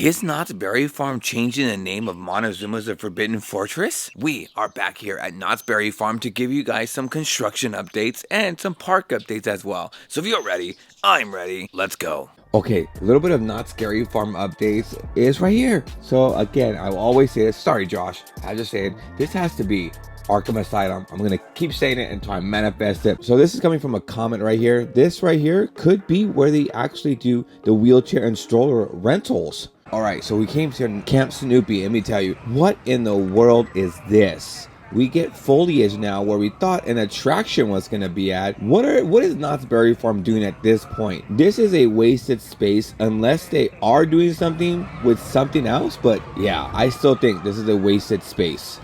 Is Knott's Berry Farm changing the name of Montezoom's The Forbidden Fortress? We are back here at Knott's Berry Farm to give you guys some construction updates and some park updates as well. So if you're ready, I'm ready. Let's go. Okay, a little bit of Knott's Berry Farm updates is right here. So again, I will always say this. Sorry, Josh. I just said this has to be Arkham Asylum. I'm gonna keep saying it until I manifest it. So this is coming from a comment right here. This right here could be where they actually do the wheelchair and stroller rentals. All right, so we came to Camp Snoopy. Let me tell you, what in the world is this? We get foliage now where we thought an attraction was going to be at. What is Knott's Berry Farm doing at this point? This is a wasted space unless they are doing something with something else. But yeah, I still think this is a wasted space.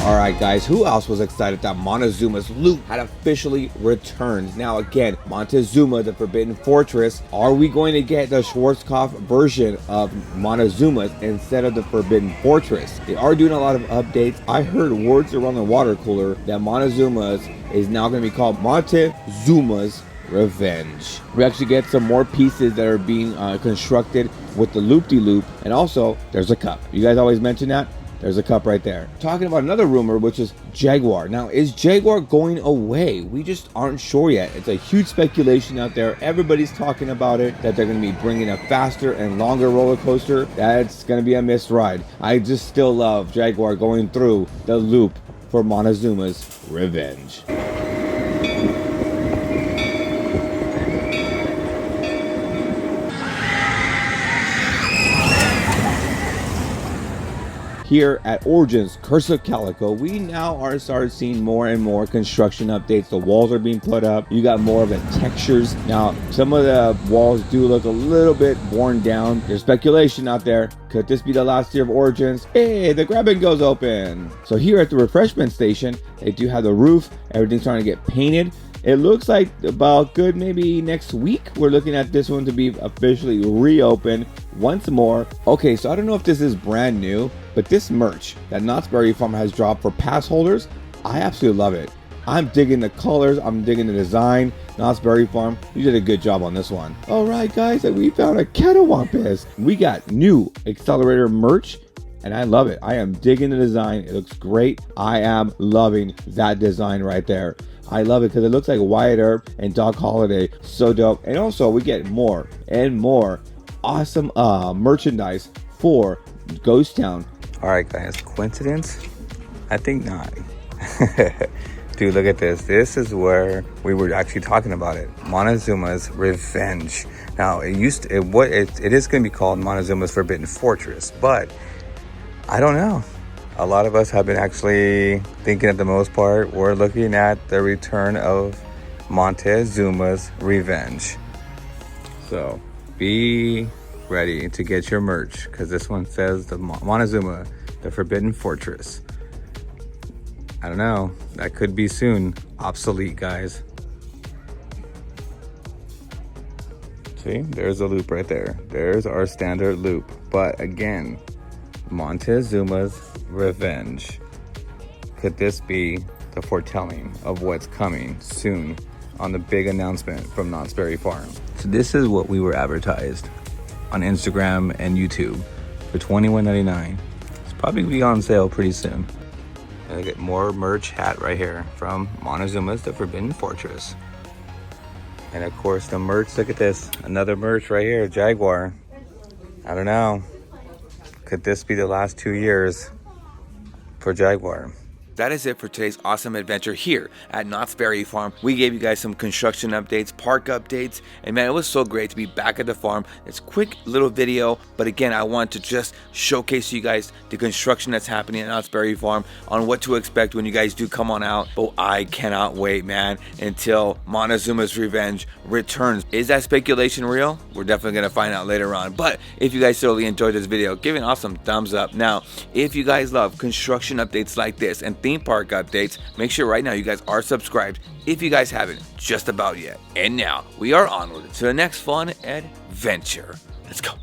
Alright guys, who else was excited that MonteZOOMA's loot had officially returned? Now again, Montezooma, the Forbidden Fortress. Are we going to get the Schwarzkopf version of MonteZOOMA's instead of the Forbidden Fortress? They are doing a lot of updates. I heard words around the water cooler that MonteZOOMA's is now going to be called MonteZOOMA's Revenge. We actually get some more pieces that are being constructed with the loop-de-loop, and also there's a cup. You guys always mention that. There's a cup right there. Talking about another rumor, which is Jaguar. Now, is Jaguar going away? We just aren't sure yet. It's a huge speculation out there. Everybody's talking about it, that they're going to be bringing a faster and longer roller coaster. That's going to be a missed ride. I just still love Jaguar going through the loop for MonteZOOMA's Revenge. Here at Origins Curse of Calico, we now are starting seeing more and more construction updates. The walls are being put up. You got more of the textures. Now, some of the walls do look a little bit worn down. There's speculation out there. Could this be the last year of Origins? Hey, the grab and goes open. So here at the refreshment station, they do have the roof. Everything's starting to get painted. It looks like about good maybe next week we're looking at this one to be officially reopened once more. Okay, so I don't know if this is brand new, but this merch that Knott's Berry Farm has dropped for pass holders, I absolutely love it. I'm digging the colors, I'm digging the design. Knott's Berry Farm, you did a good job on this one. All right guys, we found a Catawampus. We got new accelerator merch and I love it. I am digging the design. It looks great. I am loving that design right there. I love it because it looks like Wyatt Earp and Doc Holliday. So dope. And also we get more and more awesome merchandise for Ghost Town. All right guys, coincidence? I think not. Dude, look at this. This is where we were actually talking about it. MonteZOOMA's Revenge. Now it is going to be called MonteZOOMA's Forbidden Fortress, but I don't know. A lot of us have been actually thinking at the most part, we're looking at the return of MonteZOOMA's Revenge. So be ready to get your merch because this one says the MonteZOOMA, the Forbidden Fortress. I don't know. That could be soon obsolete, guys. See, there's a loop right there. There's our standard loop. But again, MonteZOOMA's Revenge. Could this be the foretelling of what's coming soon on the big announcement from Knott's Berry Farm? So this is what we were advertised on Instagram and YouTube for $21.99. It's probably gonna be on sale pretty soon. And I get more merch hat right here from MonteZOOMA's The Forbidden Fortress. And of course the merch, look at this, another merch right here, Jaguar. I don't know. Could this be the last 2 years for Jaguar? that is it for today's awesome adventure here at Knott's Berry Farm. We gave you guys some construction updates, park updates, and man, it was so great to be back at the farm. It's a quick little video, but again, I want to just showcase to you guys the construction that's happening at Knott's Berry Farm on what to expect when you guys do come on out. But I cannot wait, man, until Montezooma's Revenge returns. Is that speculation real? We're definitely going to find out later on. But if you guys totally enjoyed this video, give it an awesome thumbs up. Now, if you guys love construction updates like this and theme park updates, make sure right now you guys are subscribed if you guys haven't just about yet. And now we are onward to the next fun adventure. Let's go.